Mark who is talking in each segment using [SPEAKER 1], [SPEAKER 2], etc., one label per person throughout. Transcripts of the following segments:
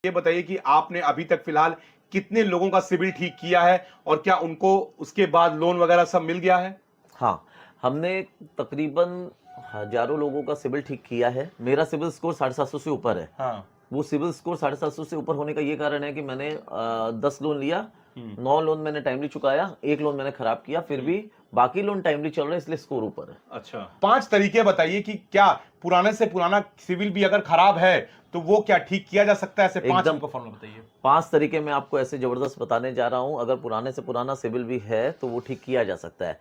[SPEAKER 1] ये बताइए कि आपने अभी तक फिलहाल कितने लोगों का सिबिल ठीक किया है और क्या उनको उसके बाद लोन वगैरह सब मिल गया है?
[SPEAKER 2] हाँ, हमने तकरीबन हज़ारों लोगों का सिबिल ठीक किया है। मेरा सिबिल स्कोर 750 से ऊपर है।
[SPEAKER 1] हाँ।
[SPEAKER 2] वो सिबिल स्कोर 750 से ऊपर होने का ये कारण है कि मैंने 10 लोन लिया, 9 लोन मैंने टाइमली चुकाया, 1 लोन मैंने खराब किया, फिर भी बाकी लोन टाइमली चल रहे हैं, इसलिए स्कोर ऊपर है।
[SPEAKER 1] अच्छा, 5 तरीके बताइए कि क्या पुराने से पुराना सिविल भी अगर खराब है तो वो क्या ठीक किया जा सकता है? ऐसे 5
[SPEAKER 2] एकदम
[SPEAKER 1] हमको फॉर्मूला बताइए।
[SPEAKER 2] 5 तरीके मैं आपको ऐसे ज़बरदस्त बताने जा रहा हूँ, अगर पुराने से पुराना सिबिल भी है, तो वो ठीक किया जा सकता है।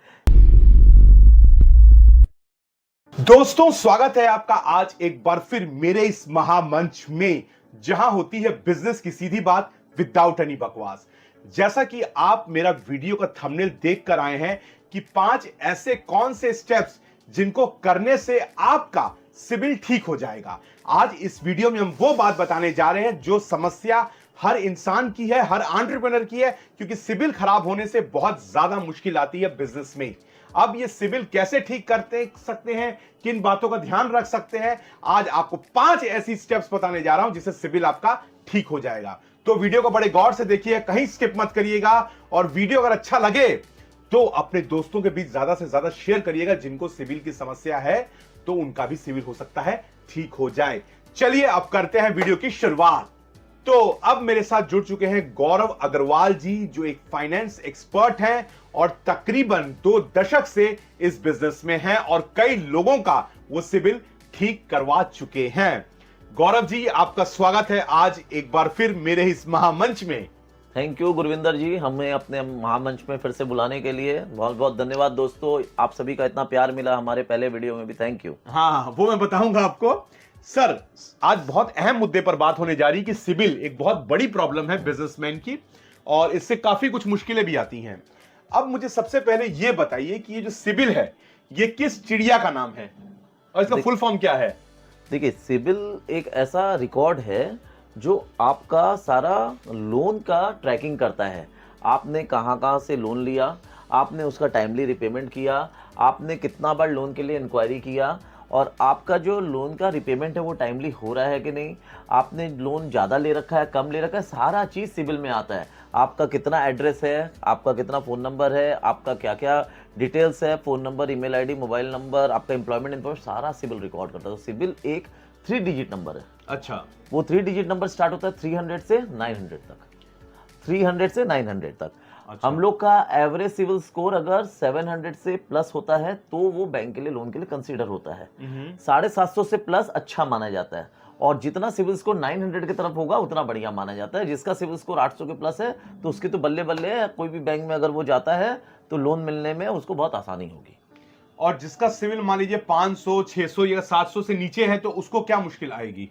[SPEAKER 1] दोस्तों, स्वागत है आपका आज एक बार फिर मेरे इस महामंच में, जहां होती है बिजनेस की सीधी बात विदाउट एनी बकवास। जैसा कि आप मेरा वीडियो का थंबनेल देख कर आए हैं कि 5 ऐसे कौन से स्टेप्स जिनको करने से आपका सिबिल ठीक हो जाएगा। आज इस वीडियो में हम वो बात बताने जा रहे हैं जो समस्या हर इंसान की है, हर एंटरप्रेन्योर की है, क्योंकि सिबिल खराब होने से बहुत ज्यादा मुश्किल आती है बिजनेस में। अब ये सिबिल कैसे ठीक करते सकते हैं, किन बातों का ध्यान रख सकते हैं, आज आपको 5 ऐसी स्टेप्स बताने जा रहा हूं जिससे सिबिल आपका ठीक हो जाएगा। तो वीडियो को बड़े गौर से देखिए, कहीं स्किप मत करिएगा, और वीडियो अगर अच्छा लगे तो अपने दोस्तों के बीच ज्यादा से ज्यादा शेयर करिएगा। जिनको सिबिल की समस्या है तो उनका भी सिबिल हो सकता है ठीक हो जाए। चलिए अब करते हैं वीडियो की शुरुआत। तो अब मेरे साथ जुड़ चुके हैं गौरव अग्रवाल जी, जो एक फाइनेंस एक्सपर्ट हैं और तकरीबन 2 दशक से इस बिजनेस में हैं और कई लोगों का वो सिबिल ठीक करवा चुके हैं। गौरव जी, आपका स्वागत है आज एक बार फिर मेरे इस महामंच में।
[SPEAKER 2] थैंक यू गुरविंदर जी, हमें अपने महामंच में फिर से बुलाने के लिए बहुत बहुत धन्यवाद। दोस्तों, आप सभी का इतना प्यार मिला हमारे पहले वीडियो में भी, थैंक यू।
[SPEAKER 1] हाँ, वो मैं बताऊंगा आपको। सर, आज बहुत अहम मुद्दे पर बात होने जा रही है कि सिबिल एक बहुत बड़ी प्रॉब्लम है बिजनेसमैन की, और इससे काफी कुछ मुश्किलें भी आती हैं। अब मुझे सबसे पहले यह बताइए कि ये जो सिबिल है, ये किस चिड़िया का नाम है और इसका फुल फॉर्म क्या है?
[SPEAKER 2] देखिए, सिबिल एक ऐसा रिकॉर्ड है जो आपका सारा लोन का ट्रैकिंग करता है। आपने कहाँ से लोन लिया, आपने उसका टाइमली रिपेमेंट किया, आपने कितना बार लोन के लिए इंक्वायरी किया, और आपका जो लोन का रिपेमेंट है वो टाइमली हो रहा है कि नहीं, आपने लोन ज़्यादा ले रखा है, कम ले रखा है, सारा चीज़ सिबिल में आता है। आपका कितना एड्रेस है, आपका कितना फ़ोन नंबर है, आपका क्या क्या डिटेल्स है, phone number, email ID, mobile number, आपका एम्प्लॉयमेंट इन्फॉर्मेशन, सारा सिबिल रिकॉर्ड करता है। तो सिबिल एक 3 डिजिट नंबर है।
[SPEAKER 1] अच्छा,
[SPEAKER 2] वो 3 डिजिट नंबर स्टार्ट होता है 300 से 900 तक, 300 से 900 तक।
[SPEAKER 1] अच्छा।
[SPEAKER 2] हम लोग का एवरेज सिविल स्कोर अगर 700 से प्लस होता है तो वो बैंक के लिए लोन के लिए कंसीडर होता है। 750 से प्लस अच्छा माना जाता है, और जितना सिविल स्कोर 900 की तरफ होगा उतना बढ़िया माना जाता है। जिसका सिविल स्कोर 800 के प्लस है तो उसकी तो बल्ले बल्ले है, कोई भी बैंक में अगर वो जाता है तो लोन मिलने में उसको बहुत आसानी होगी।
[SPEAKER 1] और जिसका सिविल मान लीजिए 500, 600 या 700 से नीचे है तो उसको क्या मुश्किल आएगी?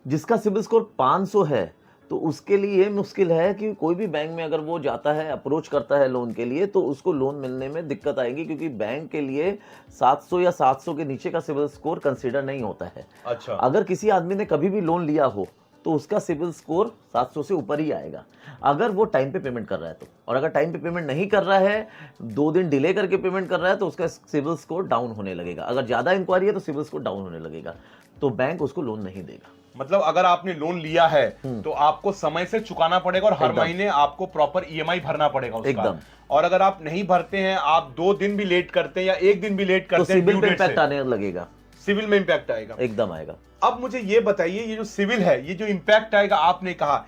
[SPEAKER 2] जिसका सिबिल स्कोर 500 है तो उसके लिए ये मुश्किल है कि कोई भी बैंक में अगर वो जाता है, अप्रोच करता है लोन के लिए, तो उसको लोन मिलने में दिक्कत आएगी, क्योंकि बैंक के लिए 700 या 700 के नीचे का सिबिल स्कोर कंसीडर नहीं होता है।
[SPEAKER 1] अच्छा।
[SPEAKER 2] अगर किसी आदमी ने कभी भी लोन लिया हो तो उसका सिबिल स्कोर 700 से ऊपर ही आएगा, अगर वो टाइम पे पेमेंट कर रहा है तो। और अगर टाइम पे पेमेंट नहीं कर रहा है, 2 दिन डिले करके पेमेंट कर रहा है, तो उसका सिबिल स्कोर डाउन होने लगेगा। अगर ज़्यादा इंक्वायरी है तो सिबिल स्कोर डाउन होने लगेगा, तो बैंक उसको लोन नहीं देगा।
[SPEAKER 1] मतलब अगर आपने लोन लिया है तो आपको समय से चुकाना पड़ेगा और हर महीने आपको प्रॉपर ईएमआई भरना पड़ेगा उसका।
[SPEAKER 2] एकदम।
[SPEAKER 1] और अगर आप नहीं भरते हैं, आप 2 दिन भी लेट करते हैं या 1 दिन भी लेट
[SPEAKER 2] तो
[SPEAKER 1] करते हैं,
[SPEAKER 2] सिबिल में इम्पैक्ट आने लगेगा।
[SPEAKER 1] सिविल में इंपैक्ट आएगा,
[SPEAKER 2] एकदम आएगा।
[SPEAKER 1] अब मुझे ये बताइए, ये जो सिविल है, ये जो इंपैक्ट आएगा, आपने कहा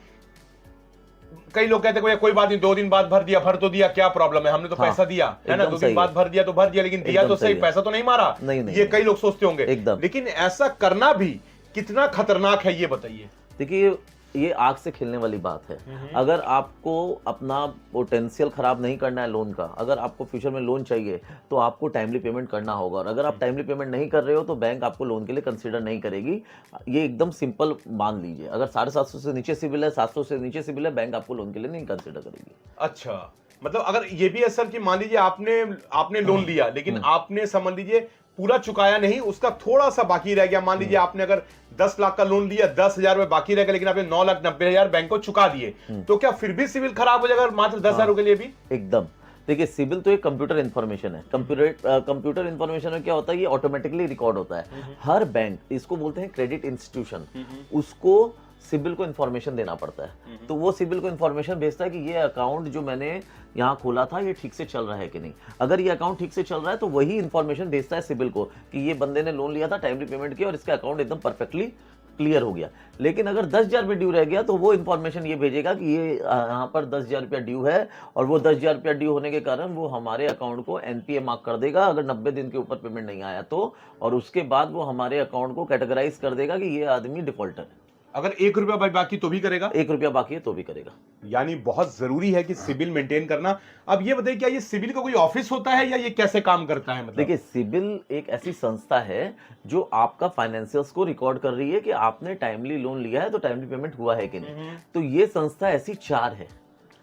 [SPEAKER 1] कई लोग कहते हैं कोई बात नहीं, 2 दिन बाद भर दिया, भर तो दिया, क्या प्रॉब्लम है, हमने तो पैसा दिया है ना, 2 दिन बाद भर दिया तो भर दिया, लेकिन दिया तो सही, पैसा तो नहीं मारा।
[SPEAKER 2] नहीं,
[SPEAKER 1] ये कई लोग सोचते होंगे।
[SPEAKER 2] एकदम।
[SPEAKER 1] लेकिन ऐसा करना भी कितना खतरनाक है, ये बताइए।
[SPEAKER 2] देखिए, ये आग से खेलने वाली बात है। अगर आपको अपना पोटेंशियल खराब नहीं करना है लोन का, अगर आपको फ्यूचर में लोन चाहिए तो आपको टाइमली पेमेंट करना होगा, और अगर आप टाइमली पेमेंट नहीं कर रहे हो तो बैंक आपको लोन के लिए कंसीडर नहीं करेगी। ये एकदम सिंपल मान लीजिए, अगर 750 से नीचे सिबिल है, 700 से नीचे सिबिल है, बैंक आपको लोन के लिए नहीं कंसीडर करेगी।
[SPEAKER 1] अच्छा, मतलब अगर ये भी है सर कि मान लीजिए आपने लोन लिया, लेकिन आपने समझ लीजिए पूरा चुकाया नहीं, उसका थोड़ा सा बाकी रह गया। मान लीजिए आपने अगर 10 लाख का लोन लिया, 10,000 रुपए बाकी रह गया, लेकिन आपने 9,90,000 बैंक को चुका दिए, तो क्या फिर भी सिविल खराब हो जाएगा मात्र 10,000 के लिए भी?
[SPEAKER 2] एकदम। देखिए, सिबिल तो एक कंप्यूटर इन्फॉर्मेशन है। कंप्यूटर इन्फॉर्मेशन में क्या होता है, ये ऑटोमेटिकली रिकॉर्ड होता है। हर बैंक, इसको बोलते हैं क्रेडिट इंस्टीट्यूशन, उसको सिबिल को इन्फॉर्मेशन देना पड़ता है। तो वो सिबिल को इन्फॉर्मेशन भेजता है कि ये अकाउंट जो मैंने यहाँ खोला था ये ठीक से चल रहा है कि नहीं। अगर ये अकाउंट ठीक से चल रहा है तो वही इन्फॉर्मेशन भेजता है सिबिल को कि ये बंदे ने लोन लिया था, टाइमली पेमेंट किया और इसका अकाउंट एकदम परफेक्टली क्लियर हो गया। लेकिन अगर 10,000 रुपये ड्यू रह गया तो वो इन्फॉर्मेशन ये भेजेगा कि ये यहाँ पर 10,000 रुपया ड्यू है, और वो 10,000 रुपया ड्यू होने के कारण वो हमारे अकाउंट को एनपीए मार्क कर देगा अगर 90 दिन के ऊपर पेमेंट नहीं आया तो, और उसके बाद वो हमारे अकाउंट को कैटेगराइज कर देगा कि ये आदमी डिफॉल्टर है।
[SPEAKER 1] अगर 1 रुपया बाकी तो भी करेगा?
[SPEAKER 2] 1 रुपया बाकी है तो भी करेगा।
[SPEAKER 1] यानी बहुत जरूरी है कि सिबिल मेंटेन करना। अब ये बताइए, क्या ये सिबिल का कोई ऑफिस होता है या ये कैसे काम करता है? मतलब
[SPEAKER 2] देखिए, सिबिल एक ऐसी संस्था है जो आपका फाइनेंशियल्स को रिकॉर्ड कर रही है कि आपने टाइमली लोन लिया है तो टाइमली पेमेंट हुआ है कि नहीं। तो ये संस्था ऐसी 4 है।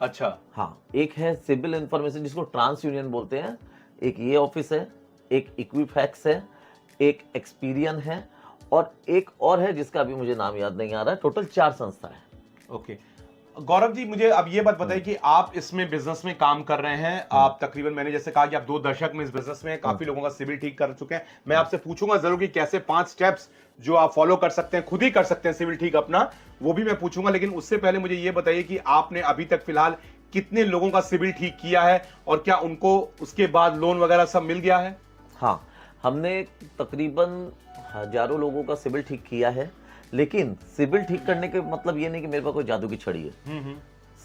[SPEAKER 1] अच्छा।
[SPEAKER 2] हाँ, एक है सिबिल इंफॉर्मेशन जिसको ट्रांस यूनियन बोलते हैं, एक ये ऑफिस है, एक इक्विफैक्स है, एक एक्सपीरियन है, और एक और है जिसका अभी मुझे नाम याद नहीं आ रहा है। टोटल 4 संस्था है।
[SPEAKER 1] ओके गौरव जी, मुझे अब ये बात बताइए कि आप इसमें बिजनेस में काम कर रहे हैं। आप तकरीबन, मैंने जैसे कहा कि आप 2 दशक में इस बिजनेस में काफी लोगों का सिबिल ठीक कर चुके हैं। मैं आपसे पूछूंगा जरूर कि कैसे 5 स्टेप्स जो आप फॉलो कर सकते हैं, खुद ही कर सकते हैं सिबिल ठीक अपना, वो भी मैं पूछूंगा। लेकिन उससे पहले मुझे ये बताइए कि आपने अभी तक फिलहाल कितने लोगों का सिबिल ठीक किया है और क्या उनको उसके बाद लोन वगैरह सब मिल गया है?
[SPEAKER 2] हाँ, हमने तकरीबन हजारों लोगों का सिबिल ठीक किया है। लेकिन सिबिल ठीक करने के मतलब ये नहीं कि मेरे पास कोई जादू की छड़ी है।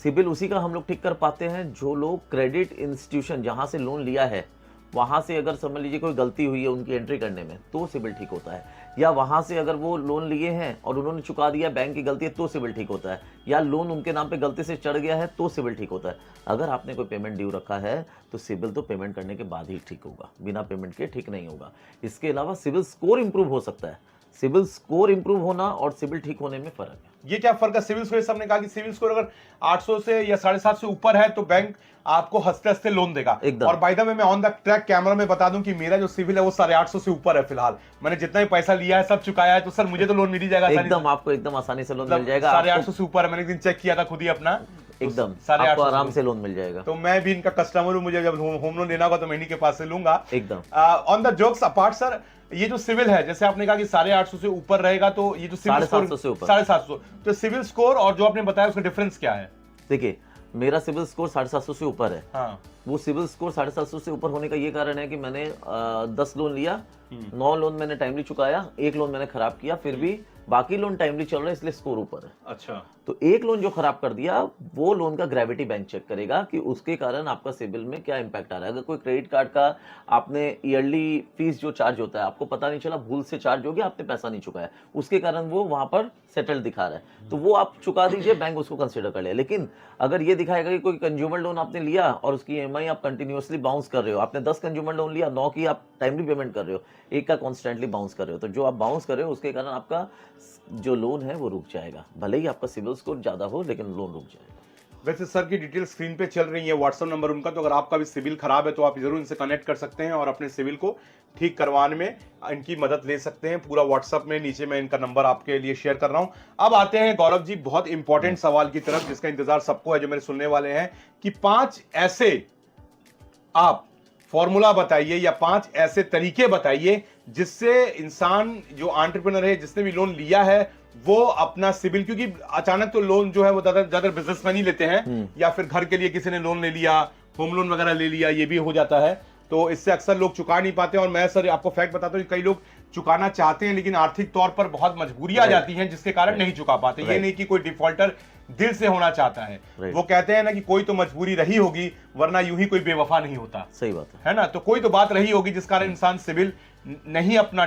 [SPEAKER 2] सिबिल उसी का हम लोग ठीक कर पाते हैं जो लोग क्रेडिट इंस्टीट्यूशन जहां से लोन लिया है वहां से अगर समझ लीजिए कोई गलती हुई है उनकी एंट्री करने में तो सिबिल ठीक होता है, या वहां से अगर वो लोन लिए हैं और उन्होंने चुका दिया, बैंक की गलती है तो सिबिल ठीक होता है, या लोन उनके नाम पे गलती से चढ़ गया है तो सिबिल ठीक होता है। अगर आपने कोई पेमेंट ड्यू रखा है तो सिबिल तो पेमेंट करने के बाद ही ठीक होगा, बिना पेमेंट के ठीक नहीं होगा। इसके अलावा सिबिल स्कोर इंप्रूव हो सकता है। सिबिल स्कोर इंप्रूव होना और सिबिल ठीक होने में फर्क है।
[SPEAKER 1] ये क्या फर्क है? सिविल स्कोर, सबने कहा कि सिविल स्कोर अगर 800 से या 750 से ऊपर है तो बैंक आपको हंसते हंसते लोन देगा। और बाय द वे मैं ऑन द ट्रैक कैमरा में बता दूं कि मेरा जो सिविल है वो 850 से ऊपर है फिलहाल। मैंने जितना भी पैसा लिया है सब चुकाया है, तो सर मुझे तो लोन मिल ही जाएगा?
[SPEAKER 2] एकदम, आपको एकदम आसानी से लोन मिल जाएगा।
[SPEAKER 1] 850 से ऊपर है, मैंने एक दिन चेक किया था खुद ही अपना,
[SPEAKER 2] एकदम
[SPEAKER 1] साढ़े
[SPEAKER 2] आपको आराम से लोन मिल जाएगा।
[SPEAKER 1] तो मैं भी इनका कस्टमर हूं, मुझे जब होम लोन लेना होगा तो मैं इन्हीं के पास से लूंगा।
[SPEAKER 2] एकदम।
[SPEAKER 1] On the jokes apart sir, ये जो सिविल है जैसे आपने कहा कि 850 से ऊपर रहेगा, तो ये जो सिविल स्कोर
[SPEAKER 2] 750 से ऊपर,
[SPEAKER 1] 750, तो सिविल स्कोर और जो आपने बताया उसका डिफरेंस क्या है?
[SPEAKER 2] देखिए, मेरा सिविल स्कोर 750 से ऊपर है।
[SPEAKER 1] हाँ।
[SPEAKER 2] वो सिविल स्कोर 750 से ऊपर होने का ये कारण है कि मैंने 10 लोन लिया, 9 लोन मैंने टाइमली चुकाया, 1 लोन मैंने खराब किया, फिर भी बाकी लोन टाइमली चल रहा है, इसलिए स्कोर ऊपर है।
[SPEAKER 1] अच्छा।
[SPEAKER 2] तो 1 लोन जो खराब कर दिया वो लोन का ग्रेविटी बैंक चेक करेगा कि उसके कारण आपका सिबिल में क्या इंपैक्ट आ रहा है। अगर कोई क्रेडिट कार्ड का आपने ईयरली फीस जो चार्ज होता है आपको पता नहीं चला, भूल से चार्ज हो गया, आपने पैसा नहीं चुकाया, उसके कारण वो वहां पर सेटल दिखा रहा है, तो वो आप चुका दीजिए, बैंक उसको कंसिडर कर ले। लेकिन अगर ये दिखाएगा कि कोई कंज्यूमर लोन आपने लिया और उसकी ईएमआई आप कंटिन्यूअसली बाउंस कर रहे हो, आपने 10 कंज्यूमर लोन लिया, 9 की आप टाइमली पेमेंट कर रहे हो, 1 का कॉन्स्टेंटली बाउंस कर रहे हो, तो जो आप बाउंस कर रहे हो उसके कारण आपका जो लोन है वो रुक जाएगा। भले ही आपका सिबिल स्कोर ज्यादा हो लेकिन लोन रुक जाएगा।
[SPEAKER 1] वैसे सर की डिटेल स्क्रीन पे चल रही है, व्हाट्सएप नंबर उनका, तो अगर आपका भी सिविल खराब है तो आप जरूर इनसे कनेक्ट कर सकते हैं और अपने सिविल को ठीक करवाने में इनकी मदद ले सकते हैं। पूरा व्हाट्सएप में नीचे मैं इनका नंबर आपके लिए शेयर कर रहा हूं। अब आते हैं गौरव जी बहुत इंपॉर्टेंट सवाल की तरफ जिसका इंतजार सबको है, जो मेरे सुनने वाले हैं, कि 5 ऐसे आप फॉर्मूला बताइए या 5 ऐसे तरीके बताइए जिससे इंसान जो एंटरप्रेन्योर है, जिसने भी लोन लिया है, वो अपना सिबिल, क्योंकि अचानक तो लोन जो है वो ज्यादा बिजनेसमैन ही लेते हैं, या फिर घर के लिए किसी ने लोन ले लिया, होम लोन वगैरह ले लिया, ये भी हो जाता है, तो इससे अक्सर लोग चुका नहीं पाते। और मैं सर आपको फैक्ट बताता हूँ, कई लोग चुकाना चाहते हैं लेकिन आर्थिक तौर पर बहुत मजबूरी आ जाती है जिसके कारण नहीं चुका पाते। ये नहीं कि कोई डिफॉल्टर दिल से होना चाहता है, वो कहते हैं ना कि कोई तो मजबूरी रही होगी वरना यूं ही कोई बेवफा नहीं होता।
[SPEAKER 2] सही बात
[SPEAKER 1] है ना, तो कोई तो बात रही होगी जिस कारण इंसान सिबिल नहीं अपना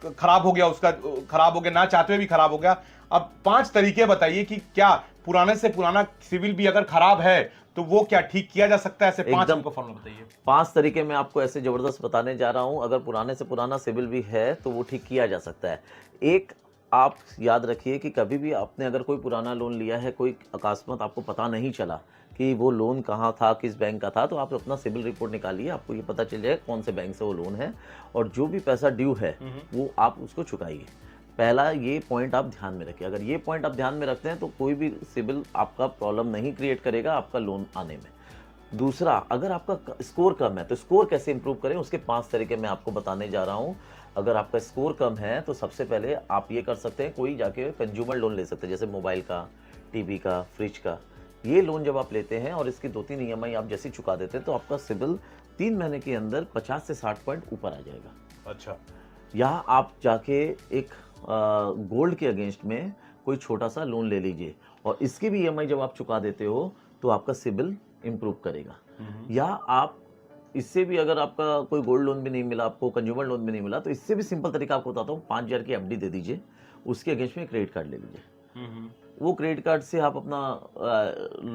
[SPEAKER 1] खराब हो गया, उसका खराब हो गया, ना चाहते हुए भी खराब हो गया। अब 5 तरीके बताइए कि क्या पुराने से पुराना सिविल भी अगर खराब है तो वो क्या ठीक किया जा सकता है? ऐसे 5 हमको फॉर्मूला बताइए।
[SPEAKER 2] 5 तरीके मैं आपको ऐसे जबरदस्त बताने जा रहा हूं। अगर पुराने से पुराना सिबिल भी है तो वो ठीक किया जा सकता है। एक, आप याद रखिए कि कभी भी आपने अगर कोई पुराना लोन लिया है, कोई अकस्मात आपको पता नहीं चला कि वो लोन कहाँ था, किस बैंक का था, तो आप अपना सिबिल रिपोर्ट निकालिए, आपको ये पता चल जाएगा कौन से बैंक से वो लोन है, और जो भी पैसा ड्यू है वो आप उसको चुकाइए। पहला ये पॉइंट आप ध्यान में रखिए। अगर ये पॉइंट आप ध्यान में रखते हैं तो कोई भी सिबिल आपका प्रॉब्लम नहीं क्रिएट करेगा आपका लोन आने में। दूसरा, अगर आपका स्कोर कम है तो स्कोर कैसे इंप्रूव करें, उसके 5 तरीके मैं आपको बताने जा रहा हूँ। अगर आपका स्कोर कम है तो सबसे पहले आप ये कर सकते हैं, कोई जाके कंज्यूमर लोन ले सकते हैं, जैसे मोबाइल का, टीवी का, फ्रिज का। ये लोन जब आप लेते हैं और इसकी 2-3 ईएमआई आप जैसे चुका देते हैं तो आपका सिबिल 3 महीने के अंदर 50 से 60 पॉइंट ऊपर आ जाएगा।
[SPEAKER 1] अच्छा।
[SPEAKER 2] या आप जाके एक गोल्ड के अगेंस्ट में कोई छोटा सा लोन ले लीजिए और इसकी भी ईएमआई जब आप चुका देते हो तो आपका सिबिल इम्प्रूव करेगा। या आप इससे भी, अगर आपका कोई गोल्ड लोन भी नहीं मिला, आपको कंज्यूमर लोन भी नहीं मिला, तो इससे भी सिंपल तरीका आपको बताता हूँ, 5,000 की एफडी दे दीजिए, उसके अगेंस्ट में क्रेडिट कार्ड ले लीजिए। वो क्रेडिट कार्ड से आप अपना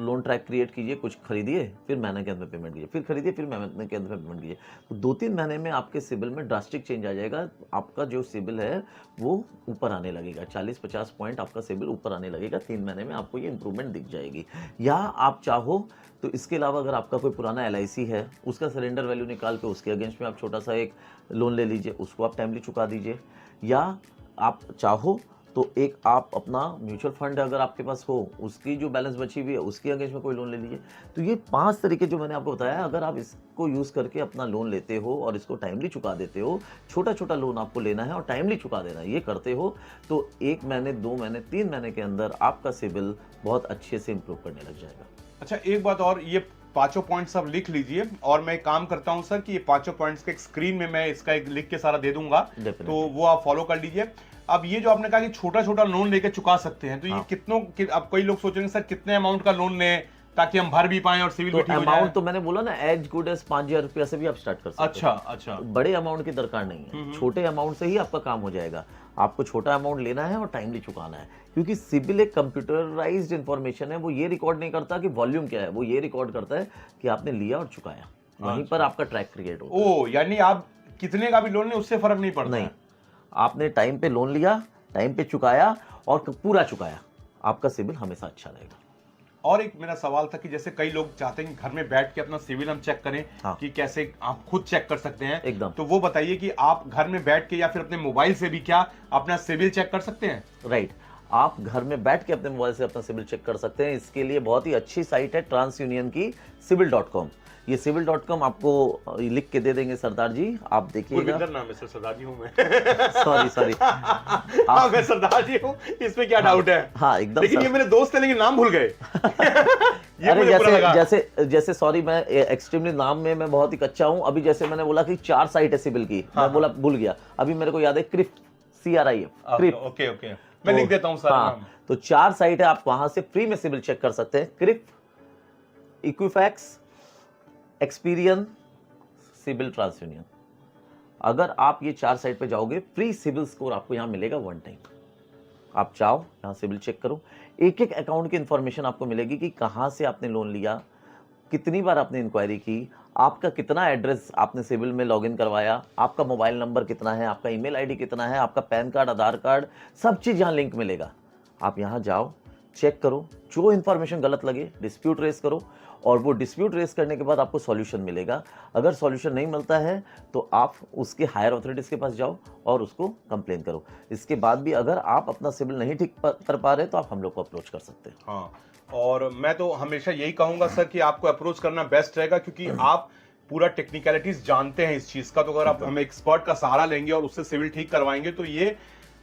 [SPEAKER 2] लोन ट्रैक क्रिएट कीजिए, कुछ खरीदिए, फिर महीने के अंदर पेमेंट कीजिए, फिर खरीदिए, फिर महीने के अंदर पेमेंट कीजिए। तो 2-3 महीने में आपके सिबिल में ड्रास्टिक चेंज आ जाएगा। आपका जो सिबिल है वो ऊपर आने लगेगा, 40-50 पॉइंट आपका सिबिल ऊपर आने लगेगा। 3 महीने में आपको ये इंप्रूवमेंट दिख जाएगी। या आप चाहो तो इसके अलावा अगर आपका कोई पुराना LIC है, उसका सरेंडर वैल्यू निकाल के उसके अगेंस्ट में आप छोटा सा एक लोन ले लीजिए, उसको आप टाइमली चुका दीजिए। या आप चाहो तो एक आप अपना म्यूचुअल फंड अगर आपके पास हो, उसकी जो बैलेंस बची हुई है उसके अगेंस्ट में कोई लोन ले लीजिए। तो ये 5 तरीके जो मैंने आपको बताया, अगर आप इसको यूज़ करके अपना लोन लेते हो और इसको टाइमली चुका देते हो, छोटा छोटा लोन आपको लेना है और टाइमली चुका देना है, ये करते हो तो 1 महीने, 2 महीने, 3 महीने के अंदर आपका सिबिल बहुत अच्छे से इंप्रूव करने लग जाएगा।
[SPEAKER 1] अच्छा, एक बात और, ये 5 पॉइंट्स आप लिख लीजिए और मैं एक काम करता हूं सर कि ये 5 पॉइंट्स के एक स्क्रीन में मैं इसका एक लिख के सारा दे दूंगा, तो वो आप फॉलो कर लीजिए। अब ये जो आपने कहा कि छोटा छोटा लोन लेके चुका सकते हैं, तो ये कितनों, अब कई लोग सोचेंगे सर कितने अमाउंट का लोन लें ताकि हम भर भी पाएं और सिविल भी ठीक हो जाए।
[SPEAKER 2] अमाउंट तो मैंने बोला ना, एज गुड एज 5,000 रुपया से भी आप स्टार्ट कर सकते हैं।
[SPEAKER 1] अच्छा।
[SPEAKER 2] बड़े अमाउंट की दरकार नहीं है, छोटे अमाउंट से ही आपका काम हो जाएगा। आपको छोटा अमाउंट लेना है और टाइमली चुकाना है, क्योंकि सिबिल एक कंप्यूटराइज्ड इंफॉर्मेशन है। वो ये रिकॉर्ड नहीं करता कि वॉल्यूम क्या है, वो ये रिकॉर्ड करता है कि आपने लिया और चुकाया, वहीं पर आपका ट्रैक क्रिएट होता है।
[SPEAKER 1] ओ, यानी आप कितने का भी लोन लें उससे फर्क नहीं पड़ता?
[SPEAKER 2] नहीं, आपने टाइम पे लोन लिया, टाइम पे चुकाया और पूरा चुकाया, आपका सिबिल हमेशा अच्छा रहेगा।
[SPEAKER 1] और एक मेरा सवाल था कि जैसे कई लोग चाहते हैं कि घर में बैठ के अपना सिविल हम चेक करें, कि कैसे आप खुद चेक कर सकते हैं
[SPEAKER 2] एकदम।
[SPEAKER 1] तो वो बताइए कि आप घर में बैठ के या फिर अपने मोबाइल से भी क्या अपना सिविल चेक कर सकते हैं?
[SPEAKER 2] राइट, आप घर में बैठ के अपने मोबाइल से अपना सिबिल चेक कर सकते हैं। इसके लिए बहुत ही अच्छी साइट है ट्रांस यूनियन की, cibil.com। ये cibil.com आपको लिख के दे देंगे सरदार जी, आप देखिएगा।
[SPEAKER 1] नाम है सर, सरदार जी हूं मैं।
[SPEAKER 2] सॉरी
[SPEAKER 1] हाँ, मैं सरदार जी हूं, इसमें क्या डाउट है?
[SPEAKER 2] हाँ एकदम।
[SPEAKER 1] लेकिन ये मेरे दोस्त है, लेकिन नाम भूल गए।
[SPEAKER 2] अरे जैसे सॉरी, मैं एक्सट्रीमली नाम में मैं बहुत ही कच्चा हूं। अभी जैसे मैंने बोला कि 4 साइट है सिबिल की, मैं बोला भूल गया, अभी मेरे को याद है, क्रिफ, CRIF, क्रिफ।
[SPEAKER 1] ओके, मैं लिख देता हूं सर।
[SPEAKER 2] हाँ, तो 4 साइट है, आप वहां से फ्री में सिबिल चेक कर सकते हैं। CRIF, Equifax, Experian, CIBIL, TransUnion. अगर आप ये 4 साइट पे जाओगे, फ्री सिबिल स्कोर आपको यहाँ मिलेगा 1 टाइम। आप चाहो यहाँ सिबिल चेक करो, एक एक अकाउंट की इंफॉर्मेशन आपको मिलेगी कि कहाँ से आपने लोन लिया, कितनी बार आपने इंक्वायरी की, आपका कितना एड्रेस आपने सिबिल में लॉगिन करवाया, आपका मोबाइल नंबर कितना है, आपका ईमेल आईडी कितना है, आपका पैन कार्ड, आधार कार्ड, सब चीज़ यहाँ लिंक मिलेगा। आप यहाँ जाओ, चेक करो, जो इन्फॉर्मेशन गलत लगे डिस्प्यूट रेस करो, और वो डिस्प्यूट रेस करने के बाद आपको सॉल्यूशन मिलेगा। अगर सॉल्यूशन नहीं मिलता है तो आप उसके हायर अथॉरिटीज़ के पास जाओ और उसको कंप्लेन करो। इसके बाद भी अगर आप अपना सिबिल नहीं ठीक कर पा रहे तो आप हम लोग को अप्रोच कर सकते हैं।
[SPEAKER 1] हाँ, और मैं तो हमेशा यही कहूंगा सर कि आपको अप्रोच करना बेस्ट रहेगा, क्योंकि आप पूरा टेक्निकलिटीज जानते हैं इस चीज का। तो अगर आप हम एक्सपर्ट का सहारा लेंगे और उससे सिविल ठीक करवाएंगे तो ये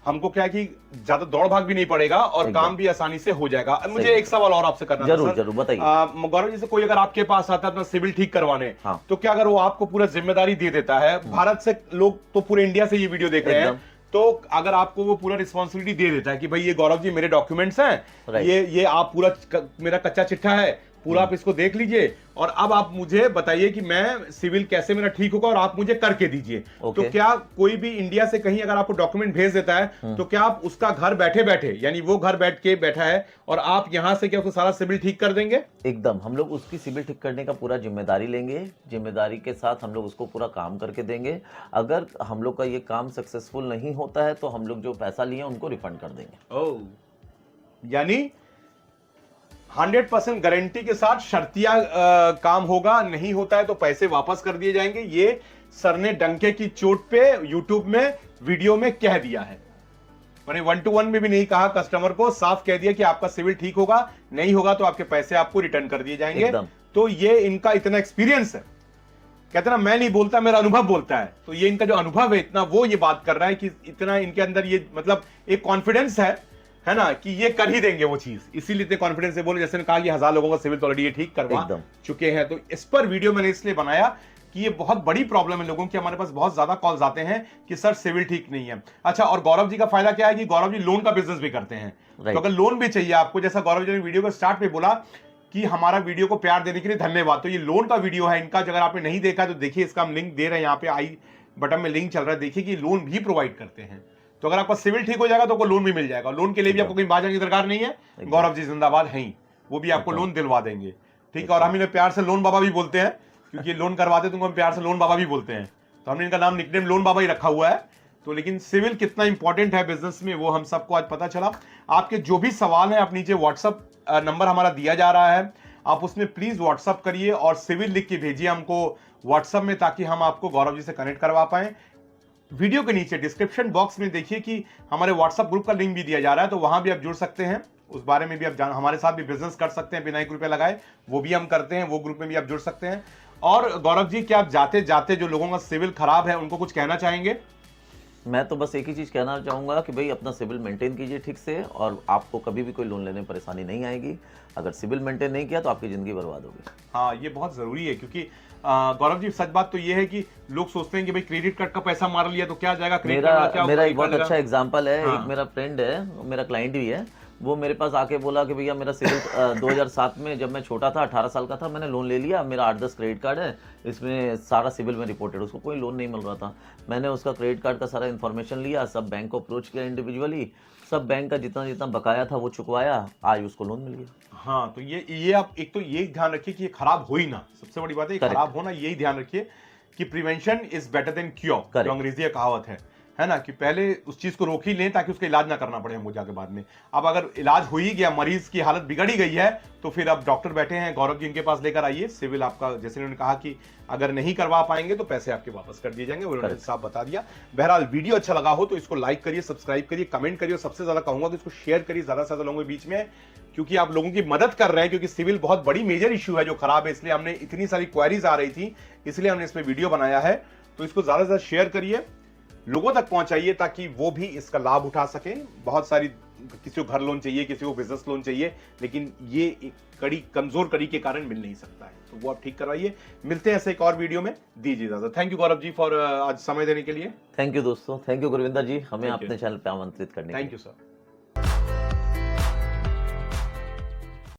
[SPEAKER 1] हमको क्या है कि ज्यादा दौड़ भाग भी नहीं पड़ेगा और काम भी आसानी से हो जाएगा। मुझे एक सवाल और आपसे करना
[SPEAKER 2] जरूर जरूर बताइए।
[SPEAKER 1] गौरव जी से, कोई अगर आपके पास आता है अपना सिविल ठीक करवाने,
[SPEAKER 2] हाँ।
[SPEAKER 1] तो क्या अगर वो आपको पूरा जिम्मेदारी दे देता है, भारत से लोग तो पूरे इंडिया से ये वीडियो देख रहे हैं, तो अगर आपको वो पूरा रिस्पॉन्सिबिलिटी दे देता है कि भाई ये गौरव जी मेरे डॉक्यूमेंट्स हैं, ये आप पूरा मेरा कच्चा चिट्ठा है, पूरा आप इसको देख लीजिए और अब आप मुझे बताइए कि मैं सिविल कैसे मेरा ठीक होगा और आप मुझे करके दीजिए। तो क्या कोई भी इंडिया से कहीं अगर आपको डॉक्यूमेंट भेज देता है तो क्या आप उसका घर बैठे बैठे, यानी वो घर बैठ के बैठा है और आप यहां से क्या उसको सारा सिविल ठीक कर देंगे?
[SPEAKER 2] एकदम, हम लोग उसकी सिविल ठीक करने का पूरा जिम्मेदारी लेंगे, जिम्मेदारी के साथ हम लोग उसको पूरा काम करके देंगे। अगर हम लोग का ये काम सक्सेसफुल नहीं होता है तो हम लोग जो पैसा लिए उनको रिफंड कर देंगे।
[SPEAKER 1] यानी 100% गारंटी के साथ शर्तिया काम होगा, नहीं होता है तो पैसे वापस कर दिए जाएंगे। ये सर ने डंके की चोट पे यूट्यूब में वीडियो में कह दिया है, मैंने 1 to 1 में भी नहीं कहा, कस्टमर को साफ कह दिया कि आपका सिविल ठीक होगा, नहीं होगा तो आपके पैसे आपको रिटर्न कर दिए जाएंगे। तो ये इनका इतना एक्सपीरियंस है, कहते ना मैं नहीं बोलता मेरा अनुभव बोलता है, तो ये इनका जो अनुभव है इतना, वो ये बात कर रहा है कि इतना इनके अंदर ये मतलब एक कॉन्फिडेंस है ना, कि ये कर ही देंगे वो चीज, इसीलिए इतने कॉन्फिडेंस से बोले। जैसे ने कहा कि 1000 लोगों का सिविल तो ऑलरेडी ये ठीक करवा चुके हैं, तो इस पर वीडियो मैंने इसलिए बनाया कि ये बहुत बड़ी प्रॉब्लम है लोगों की। हमारे पास बहुत ज्यादा कॉल्स आते हैं कि सर सिविल ठीक नहीं है। अच्छा, और गौरव जी का फायदा क्या है कि गौरव जी लोन का बिजनेस भी करते हैं, तो अगर लोन भी चाहिए आपको, जैसा गौरव जी ने वीडियो को स्टार्ट में बोला कि हमारा वीडियो को प्यार देने के लिए धन्यवाद, तो ये लोन का वीडियो है इनका, अगर आपने नहीं देखा तो देखिए, इसका हम लिंक दे रहे हैं, यहाँ पे आई बटन में लिंक चल रहा है, देखिए कि लोन भी प्रोवाइड करते हैं। तो अगर आपका सिविल ठीक हो जाएगा तो आपको लोन भी मिल जाएगा, लोन के लिए भी आपको कहीं बाहर जाने की दरकार नहीं है, गौरव जी जिंदाबाद हैं ही, वो भी आपको लोन दिलवा देंगे, ठीक है। और हम इन्हें प्यार से लोन बाबा भी बोलते हैं, क्योंकि लोन करवाते तो हम प्यार से लोन बाबा भी बोलते हैं, तो हमने इनका नाम निकनेम लोन बाबा ही रखा हुआ है। तो लेकिन सिविल कितना इंपॉर्टेंट है बिजनेस में वो हम सबको आज पता चला। आपके जो भी सवाल हैं, आप नीचे व्हाट्सअप नंबर हमारा दिया जा रहा है, आप उसमें प्लीज व्हाट्सअप करिए और सिविल लिख के भेजिए हमको व्हाट्सअप में, ताकि हम आपको गौरव जी से कनेक्ट करवा पाए। वीडियो के नीचे डिस्क्रिप्शन बॉक्स में देखिए कि हमारे व्हाट्सएप ग्रुप का लिंक भी दिया जा रहा है, तो वहां भी आप जुड़ सकते हैं, उस बारे में भी आप हमारे साथ भी बिजनेस कर सकते हैं बिना 1 रुपया लगाए, वो भी हम करते हैं, वो ग्रुप में भी आप जुड़ सकते हैं। और गौरव जी, क्या आप जाते जाते जो लोगों का सिविल खराब है उनको कुछ कहना चाहेंगे?
[SPEAKER 2] मैं तो बस एक ही चीज़ कहना चाहूँगा कि भाई अपना सिविल मेंटेन कीजिए ठीक से, और आपको कभी भी कोई लोन लेने में परेशानी नहीं आएगी। अगर सिविल मेंटेन नहीं किया तो आपकी ज़िंदगी बर्बाद होगी।
[SPEAKER 1] हाँ, ये बहुत ज़रूरी है, क्योंकि गौरव जी सच बात तो ये है कि लोग सोचते हैं कि भाई क्रेडिट कार्ड का पैसा मार लिया तो क्या जाएगा, क्रेडिट कार्ड का क्या
[SPEAKER 2] मेरा
[SPEAKER 1] होगा,
[SPEAKER 2] एक बहुत अच्छा एग्जांपल है।
[SPEAKER 1] हाँ।
[SPEAKER 2] एक मेरा फ्रेंड है, मेरा क्लाइंट भी है, वो मेरे पास आके बोला कि भैया मेरा सिविल 2007 में जब मैं छोटा था, 18 साल का था, मैंने लोन ले लिया, मेरा 8-10 क्रेडिट कार्ड है, इसमें सारा सिविल में रिपोर्टेड, उसको कोई लोन नहीं मिल रहा था। मैंने उसका क्रेडिट कार्ड का सारा इन्फॉर्मेशन लिया, सब बैंक को अप्रोच किया इंडिविजुअली, सब बैंक का जितना जितना बकाया था वो चुकवाया, आज उसको लोन मिल गया।
[SPEAKER 1] हाँ, तो ये आप एक तो ये ध्यान रखिए कि ये खराब हो ही ना, सबसे बड़ी बात है ये खराब होना, यही ध्यान रखिए कि prevention is better than cure, जो अंग्रेजी कहावत है ना, कि पहले उस चीज को रोक ही लें ताकि उसका इलाज ना करना पड़े हमको जाके बाद में। अब अगर इलाज हो ही गया, मरीज की हालत बिगड़ ही गई है, तो फिर अब डॉक्टर बैठे हैं, गौरव जी इनके पास लेकर आइए, सिविल आपका जैसे उन्होंने कहा कि अगर नहीं करवा पाएंगे तो पैसे आपके वापस कर दिए जाएंगे, उन्होंने साफ बता दिया। बहरहाल वीडियो अच्छा लगा हो तो इसको लाइक करिए, सब्सक्राइब करिए, कमेंट करिए, और सबसे ज्यादा कहूंगा कि इसको शेयर करिए ज्यादा से ज्यादा लोगों के बीच में, क्योंकि आप लोगों की मदद कर रहे हैं, क्योंकि सिविल बहुत बड़ी मेजर इश्यू है जो खराब है, इसलिए हमने इतनी सारी क्वेरीज आ रही थी, इसलिए हमने इसमें वीडियो बनाया है। तो इसको ज्यादा से ज्यादा शेयर करिए, लोगों तक पहुंचाइए, ताकि वो भी इसका लाभ उठा सकें। बहुत सारी, किसी को घर लोन चाहिए, किसी को बिजनेस लोन चाहिए, लेकिन ये एक कमजोर कड़ी के कारण मिल नहीं सकता है, तो वो आप ठीक करवाइए। मिलते हैं ऐसे एक और वीडियो में, दीजिए इजाजत। Thank you Gaurav ji for आज समय देने के लिए।
[SPEAKER 2] थैंक यू दोस्तों, थैंक यू गुरविंदर जी, हमें अपने चैनल पे आमंत्रित करने के लिए।
[SPEAKER 1] Thank you sir.